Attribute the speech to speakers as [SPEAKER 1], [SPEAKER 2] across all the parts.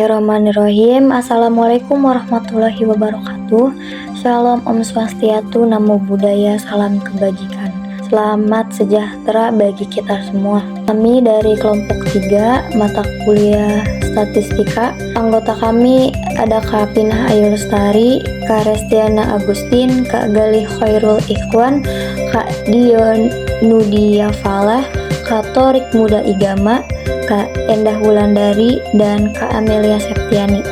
[SPEAKER 1] Bismillahirrahmanirrahim. Assalamualaikum warahmatullahi wabarakatuh. Shalom, Om Swastiastu, Namo Buddhaya, salam kebajikan. Selamat sejahtera bagi kita semua. Kami dari kelompok 3 mata kuliah statistika. Anggota kami ada Kak Pinah Ayu Lestari, Kak Restiana Agustin, Kak Galih Khairul Ikhwan, Kak Dion Nudia Falah, Kak Torik Muda Igama, Kak Endah Wulandari, dan Kak Amelia Septiani.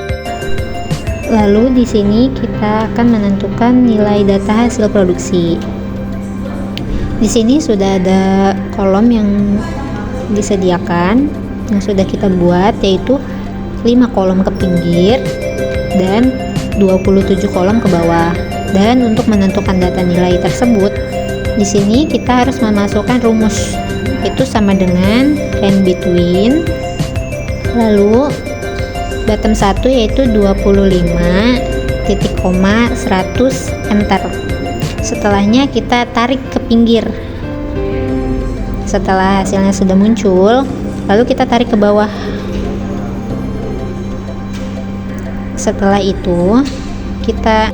[SPEAKER 2] Lalu di sini kita akan menentukan nilai data hasil produksi. Di sini sudah ada kolom yang disediakan yang sudah kita buat, yaitu 5 kolom ke pinggir dan 27 kolom ke bawah. Dan untuk menentukan data nilai tersebut, di sini kita harus memasukkan rumus, itu sama dengan range between, lalu bottom 1 yaitu 25 titik koma 100 enter. Setelahnya kita tarik ke pinggir. Setelah hasilnya sudah muncul, lalu kita tarik ke bawah. Setelah itu kita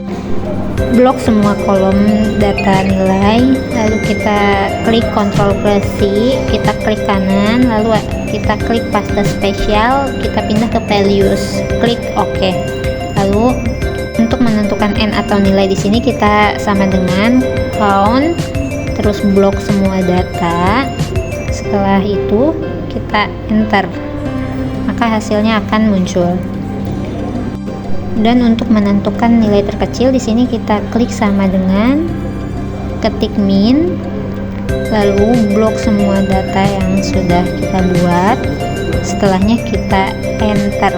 [SPEAKER 2] blok semua kolom data nilai, lalu kita klik Ctrl plus C, kita klik kanan, lalu kita klik pasta spesial, kita pindah ke values, klik OK. Lalu untuk menentukan n atau nilai di sini kita sama dengan count, terus blok semua data. Setelah itu kita enter, maka hasilnya akan muncul. Dan untuk menentukan nilai terkecil di sini kita klik sama dengan ketik min, lalu blok semua data yang sudah kita buat. Setelahnya kita enter,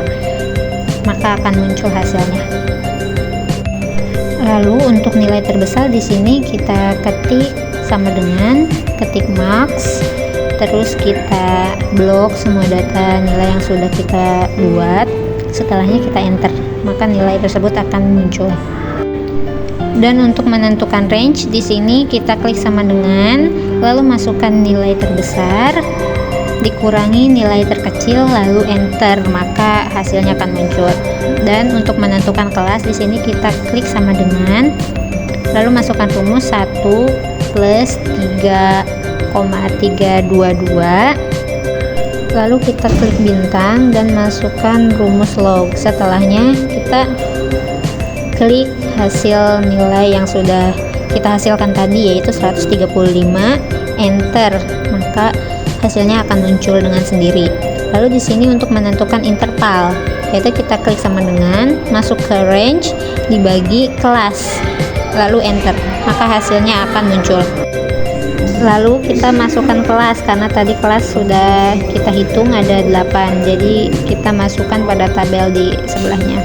[SPEAKER 2] maka akan muncul hasilnya. Lalu untuk nilai terbesar di sini kita ketik sama dengan ketik max, terus kita blok semua data nilai yang sudah kita buat. Setelahnya kita enter, maka nilai tersebut akan muncul. Dan untuk menentukan range di sini kita klik sama dengan, lalu masukkan nilai terbesar dikurangi nilai terkecil, lalu enter, maka hasilnya akan muncul. Dan untuk menentukan kelas di sini kita klik sama dengan, lalu masukkan rumus 1 plus 3,322, lalu kita klik bintang dan masukkan rumus log. Setelahnya kita klik hasil nilai yang sudah kita hasilkan tadi, yaitu 135, enter, maka hasilnya akan muncul dengan sendiri. Lalu di sini untuk menentukan interval, yaitu kita klik sama dengan masuk ke range dibagi kelas, lalu enter, maka hasilnya akan muncul. Lalu kita masukkan kelas, karena tadi kelas sudah kita hitung ada 8, jadi kita masukkan pada tabel di sebelahnya.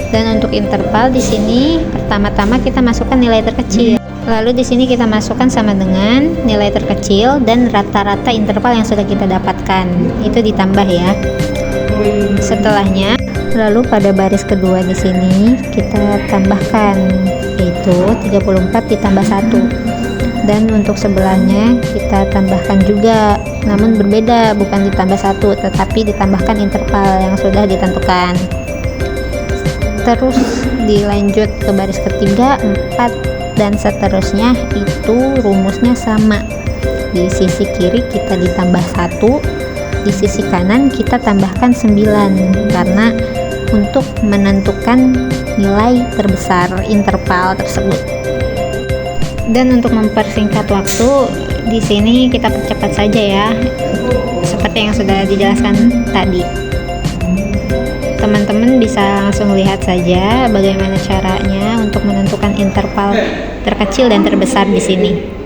[SPEAKER 2] Dan untuk interval di sini pertama-tama kita masukkan nilai terkecil. Lalu di sini kita masukkan sama dengan nilai terkecil dan rata-rata interval yang sudah kita dapatkan, itu ditambah ya. Setelahnya, lalu pada baris kedua di sini kita tambahkan, yaitu 34 ditambah 1. Dan untuk sebelahnya kita tambahkan juga, namun berbeda, bukan ditambah 1 tetapi ditambahkan interval yang sudah ditentukan. Terus dilanjut ke baris ketiga, 4 dan seterusnya, itu rumusnya sama. Di sisi kiri kita ditambah 1, di sisi kanan kita tambahkan 9, karena untuk menentukan nilai terbesar interval tersebut. Dan untuk mempersingkat waktu, di sini kita percepat saja ya, seperti yang sudah dijelaskan tadi. Teman-teman bisa langsung lihat saja bagaimana caranya untuk menentukan interval terkecil dan terbesar di sini.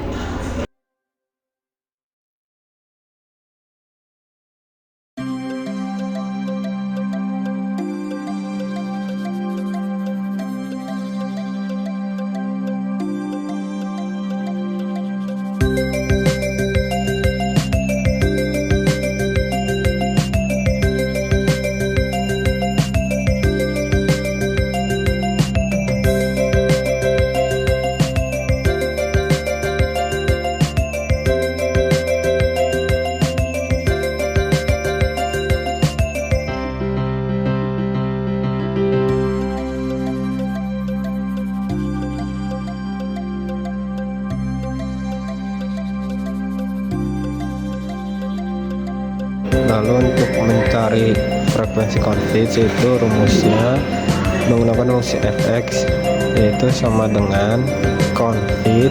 [SPEAKER 3] mencari frekuensi confit, yaitu rumusnya menggunakan rumus fx, yaitu sama dengan confit,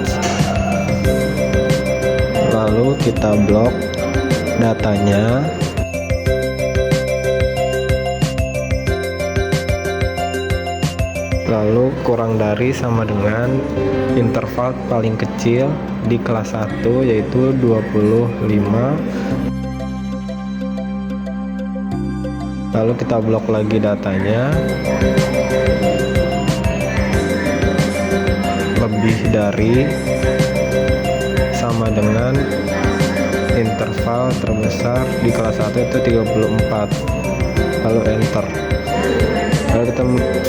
[SPEAKER 3] lalu kita blok datanya, lalu kurang dari sama dengan interval paling kecil di kelas 1 yaitu 25. Lalu kita blok lagi datanya, lebih dari sama dengan interval terbesar di kelas 1 itu 34, lalu enter. Lalu kita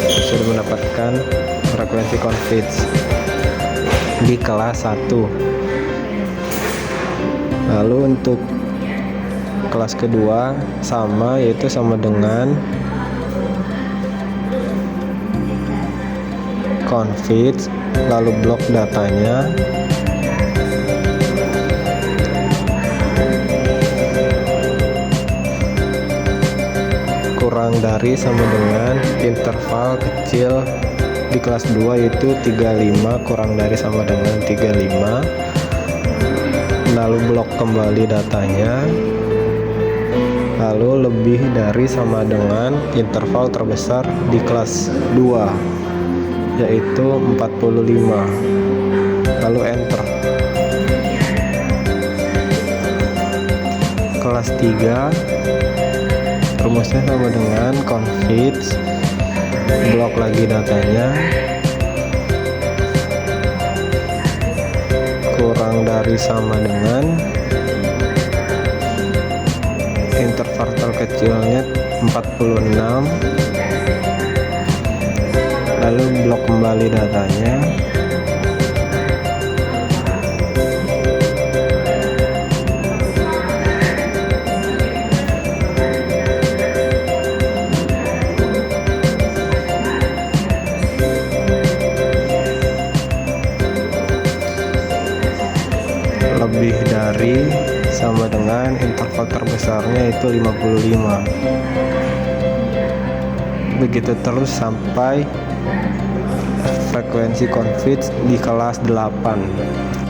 [SPEAKER 3] sudah mendapatkan frekuensi confit di kelas 1. Lalu untuk kelas kedua sama, yaitu sama dengan confit, lalu blok datanya, kurang dari sama dengan interval kecil di kelas 2 yaitu 35, kurang dari sama dengan 35, lalu blok kembali datanya, lalu lebih dari sama dengan interval terbesar di kelas 2 yaitu 45, lalu enter. Kelas 3 rumusnya sama dengan confit, blok lagi datanya, kurang dari sama dengan interval terkecilnya 46, lalu blok kembali datanya, lebih dari sama dengan interval terbesarnya itu 55. Begitu terus sampai frekuensi confit di kelas 8.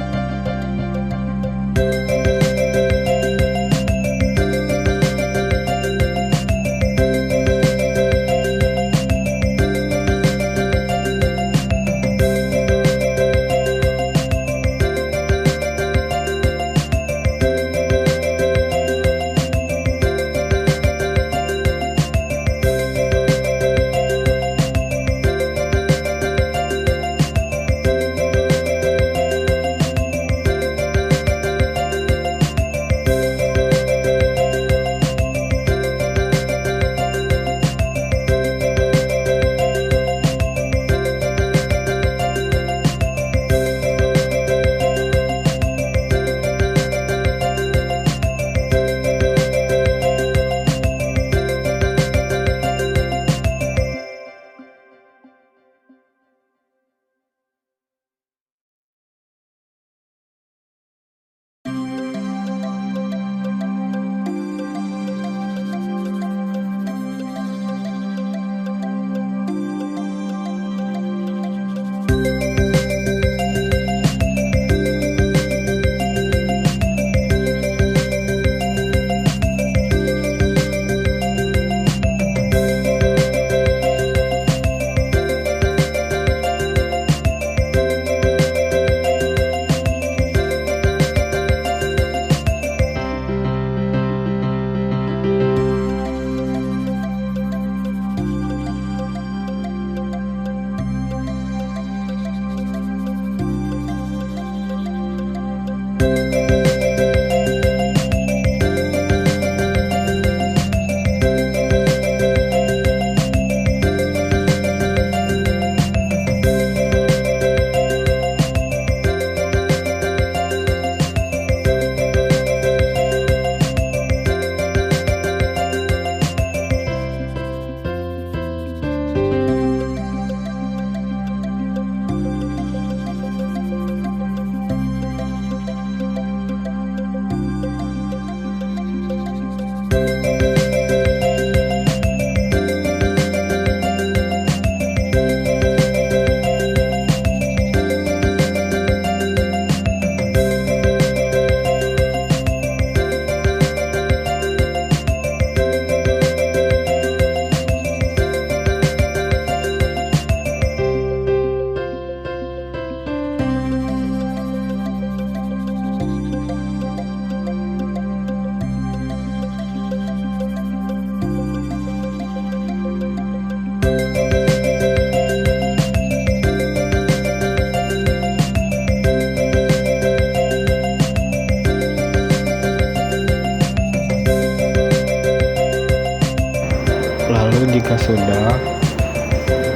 [SPEAKER 3] sudah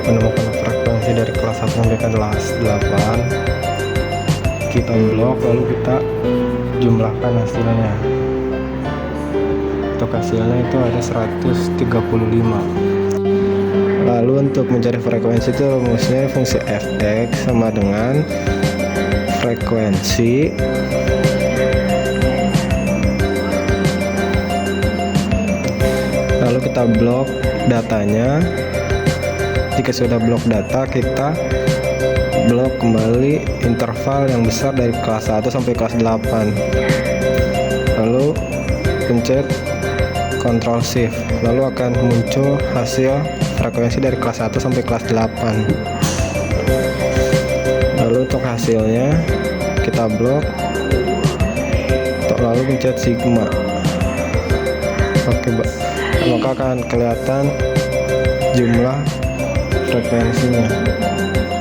[SPEAKER 3] menemukan frekuensi dari kelas 1 sampai kelas 8, kita blok lalu kita jumlahkan hasilnya. Untuk hasilnya itu ada 135. Lalu untuk mencari frekuensi itu rumusnya fungsi fx sama dengan frekuensi lalu kita blok datanya. Jika sudah blok data, kita blok kembali interval yang besar dari kelas 1 sampai kelas 8, lalu pencet Ctrl Shift, lalu akan muncul hasil frekuensi dari kelas 1 sampai kelas 8. Lalu untuk hasilnya kita blok, lalu pencet sigma. Oke, maka akan kelihatan jumlah frekuensinya.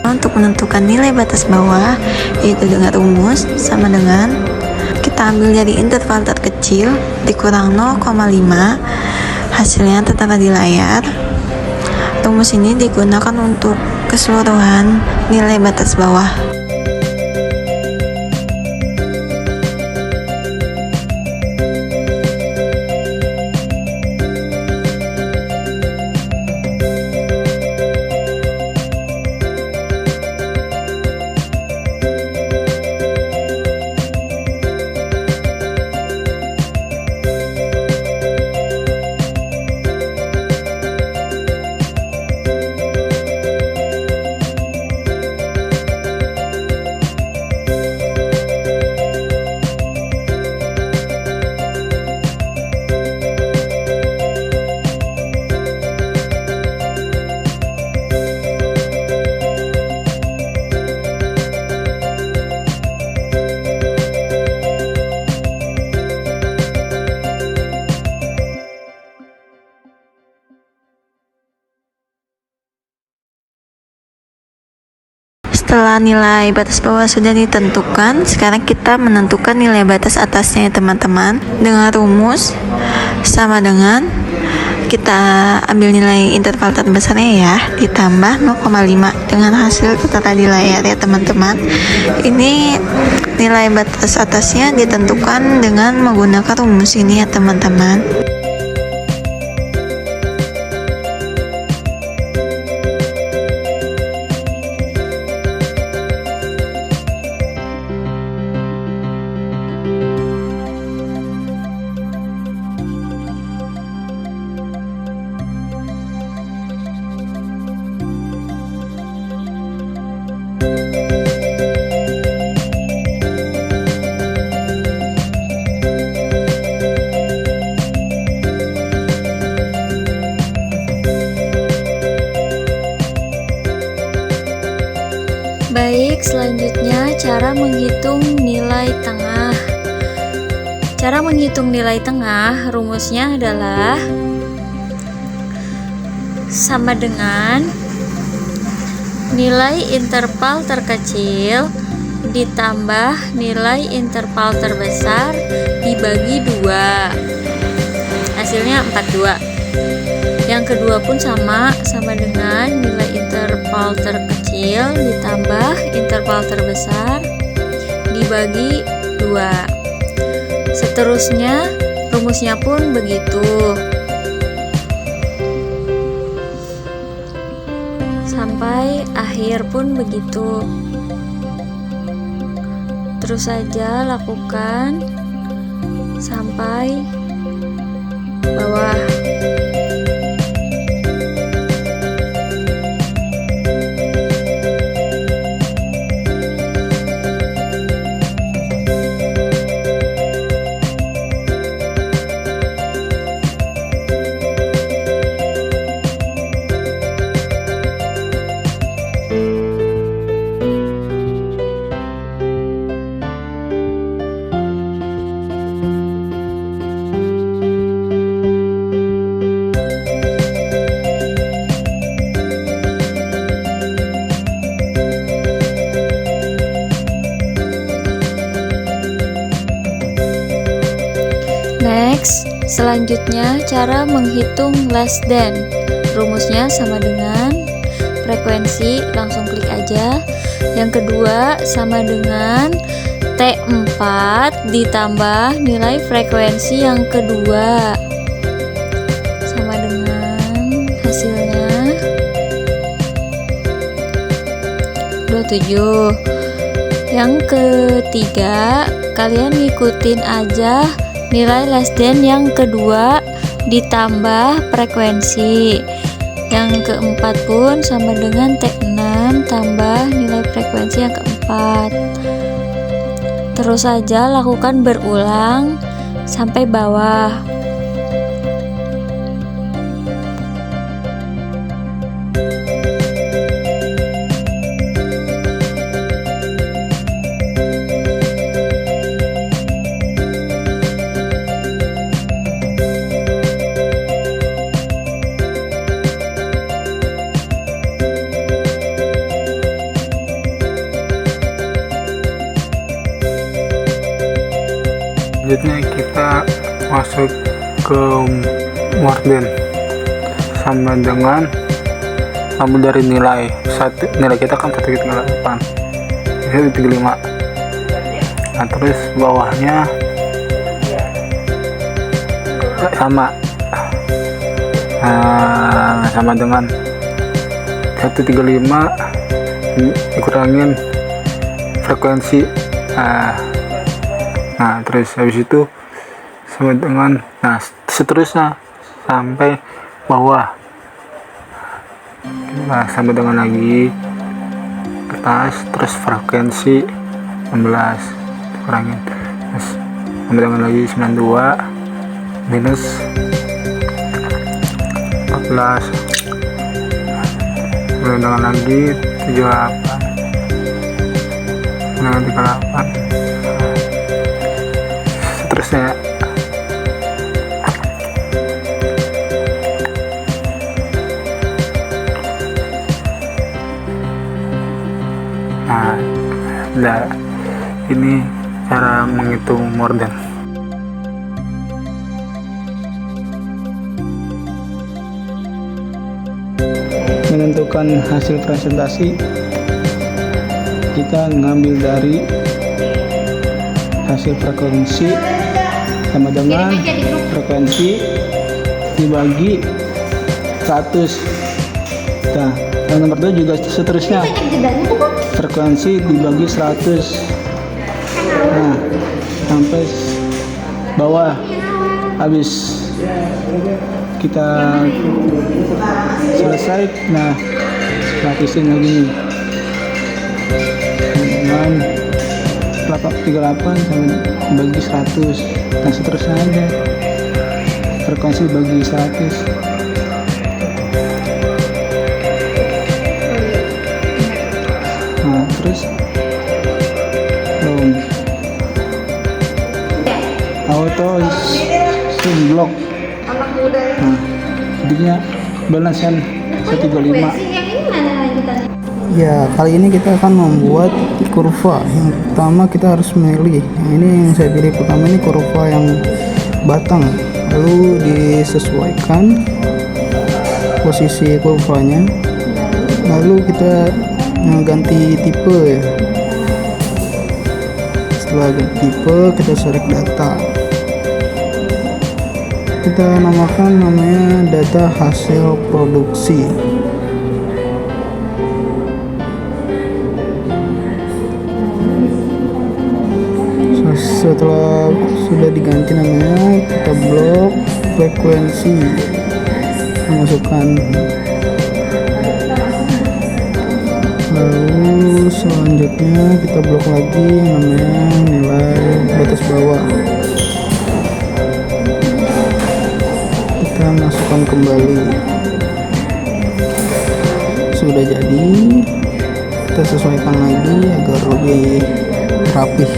[SPEAKER 4] Untuk menentukan nilai batas bawah, yaitu dengan rumus sama dengan kita ambil dari interval terkecil dikurang 0,5, hasilnya tertera di layar. Rumus ini digunakan untuk keseluruhan nilai batas bawah. Setelah nilai batas bawah sudah ditentukan, sekarang kita menentukan nilai batas atasnya ya teman-teman. Dengan rumus sama dengan kita ambil nilai interval terbesarnya ya, ditambah 0,5 dengan hasil tertera di layar ya teman-teman. Ini nilai batas atasnya ditentukan dengan menggunakan rumus ini ya teman-teman.
[SPEAKER 1] Baik, selanjutnya cara menghitung nilai tengah. Cara menghitung nilai tengah, rumusnya adalah sama dengan nilai interval terkecil ditambah nilai interval terbesar dibagi 2. Hasilnya 42. Yang kedua pun sama dengan nilai interval terkecil ditambah interval terbesar dibagi 2. Seterusnya rumusnya pun begitu. Sampai akhir pun begitu. Terus saja lakukan sampai bawah. Next, selanjutnya cara menghitung less than. rumusnya sama dengan frekuensi, langsung klik aja. Yang kedua sama dengan T4 ditambah nilai frekuensi yang kedua, sama dengan hasilnya 27. Yang ketiga, kalian ngikutin aja nilai less than yang kedua ditambah frekuensi. Yang keempat pun sama dengan T6 tambah nilai frekuensi yang keempat. Terus saja lakukan berulang sampai bawah.
[SPEAKER 5] Selanjutnya kita masuk ke more than, sama dengan ambil dari nilai kita kan 1,8, 1,35. Nah terus bawahnya sama dengan 1,35 dikurangin frekuensi. Nah terus habis itu sama dengan, nah seterusnya sampai bawah. Nah sampai dengan lagi atas, terus frekuensi 16 kurangin, terus sampai dengan lagi 92 minus 14, sampai dengan lagi 78 dengan 38 seterusnya. Nah, ini cara menghitung more than. Menentukan hasil presentasi, kita ngambil dari hasil frekuensi sama dengan frekuensi dibagi 100. Nah, yang nomor 2 juga seterusnya, frekuensi dibagi 100. Nah, sampai bawah. Habis kita selesai, nah gratisin lagi dengan 38 sama bagi 100. Nah seterusnya aja, frekuensi bagi 100. Nah terus auto zoom block. Nah jadinya balancean 135.
[SPEAKER 6] Ya, kali ini kita akan membuat kurva. Yang pertama kita harus memilih. Ini yang saya pilih pertama, ini kurva yang batang. Lalu disesuaikan posisi kurvanya. Lalu kita ganti tipe ya. Setelah ganti tipe, kita select data. Kita namakan namanya data hasil produksi. Setelah sudah diganti namanya, kita blok frekuensi, masukkan. Lalu selanjutnya kita blok lagi namanya nilai batas bawah. Kita masukkan kembali. Sudah jadi, kita sesuaikan lagi agar lebih rapih.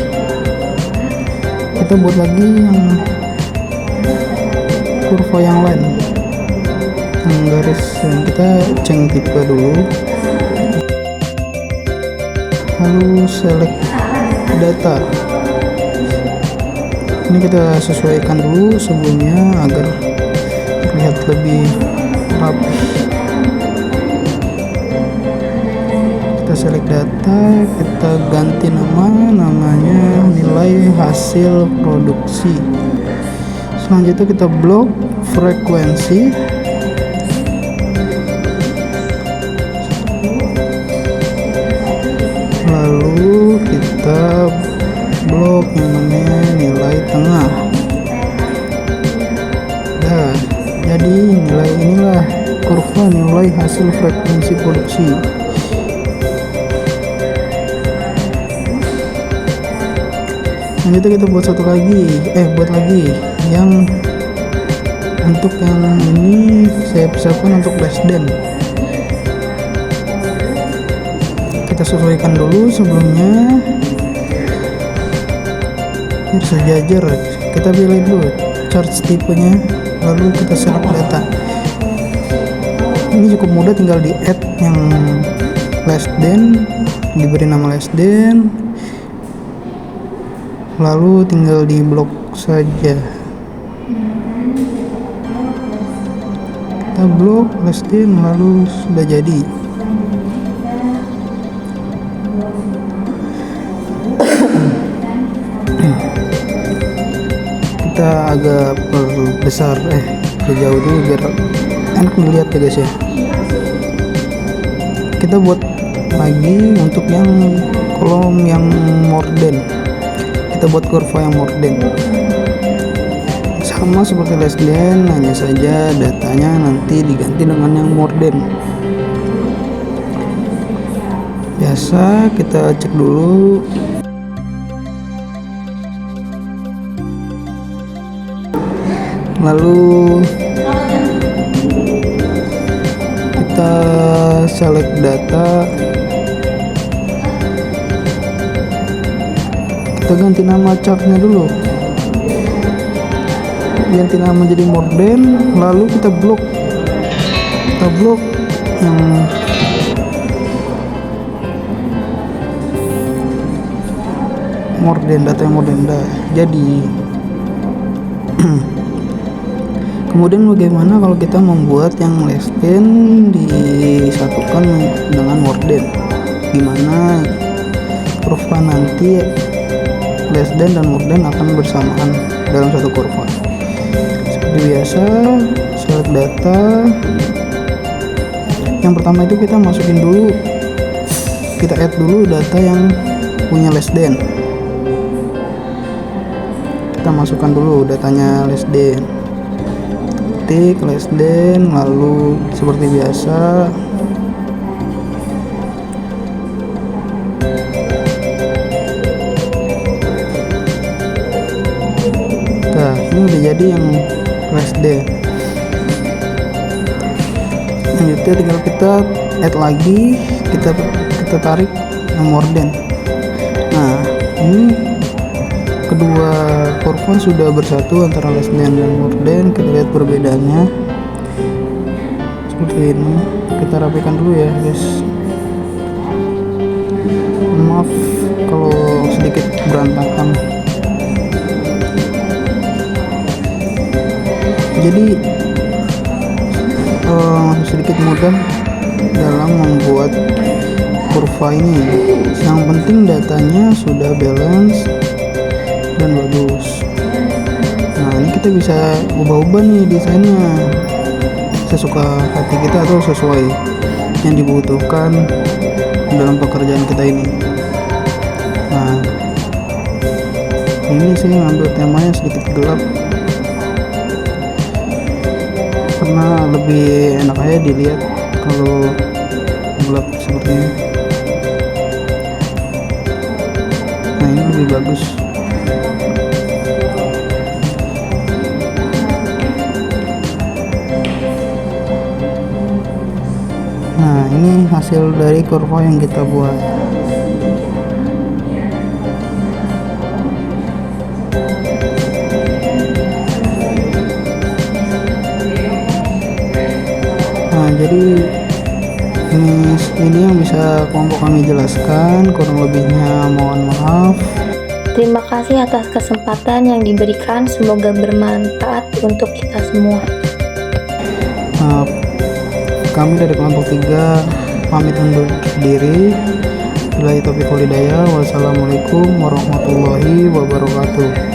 [SPEAKER 6] Kita buat lagi yang kurva yang lain, yang garis yang kita ceng tipe dulu, lalu select data. Ini kita sesuaikan dulu sebelumnya agar terlihat lebih rapi. select data, kita ganti namanya nilai hasil produksi. Selanjutnya kita blok frekuensi, lalu kita blok yang namanya nilai tengah. Nah, jadi nilai inilah kurva nilai hasil frekuensi produksi. Selanjutnya kita buat buat lagi yang untuk yang ini saya persiapkan untuk Lessden. Kita sesuaikan dulu sebelumnya biar sejajar. Kita pilih dulu charge tipenya, lalu kita select data. Ini cukup mudah, tinggal di add yang Lessden, diberi nama Lessden, lalu tinggal di blok saja. Kita blok Lessden, lalu sudah jadi. Kita agak perbesar jauh dulu biar enak dilihat ya guys ya. Kita buat lagi untuk yang kolom yang morden, kita buat kurva yang morden sama seperti Lessden, hanya saja datanya nanti diganti dengan yang morden. Biasa kita cek dulu. Lalu kita select data, kita ganti nama chartnya dulu, ganti nama jadi morden, lalu kita blok yang morden, data yang morden dah jadi. Kemudian bagaimana kalau kita membuat yang Lessden disatukan dengan morden? Gimana kurva nanti Lessden dan morden akan bersamaan dalam satu kurva? Seperti biasa, select data. Yang pertama itu kita masukin dulu, kita add dulu data yang punya Lessden. Kita masukkan dulu datanya Lessden, ketik Lessden, lalu seperti biasa ini udah jadi yang Lessden. Selanjutnya tinggal kita add lagi, kita tarik yang morden. Nah, ini kedua kurva sudah bersatu antara Lessden dan morden. Kita lihat perbedaannya seperti ini. Kita rapikan dulu ya guys, maaf kalau sedikit berantakan. Jadi sedikit mudah dalam membuat kurva ini. Yang penting datanya sudah balance dan bagus. Nah, ini kita bisa ubah-ubah nih desainnya sesuka hati kita atau sesuai yang dibutuhkan dalam pekerjaan kita ini. Nah, ini saya ngambil temanya sedikit gelap karena lebih enak aja dilihat kalau gelap seperti ini. Nah, ini lebih bagus. Nah, ini hasil dari kurva yang kita buat. Nah, jadi ini yang bisa kelompok kami jelaskan, kurang lebihnya mohon maaf.
[SPEAKER 1] Terima kasih atas kesempatan yang diberikan, semoga bermanfaat untuk kita semua.
[SPEAKER 6] Kami dari kelompok 3 pamit undur diri. Billahi taufiq wal hidayah. Wassalamualaikum warahmatullahi wabarakatuh.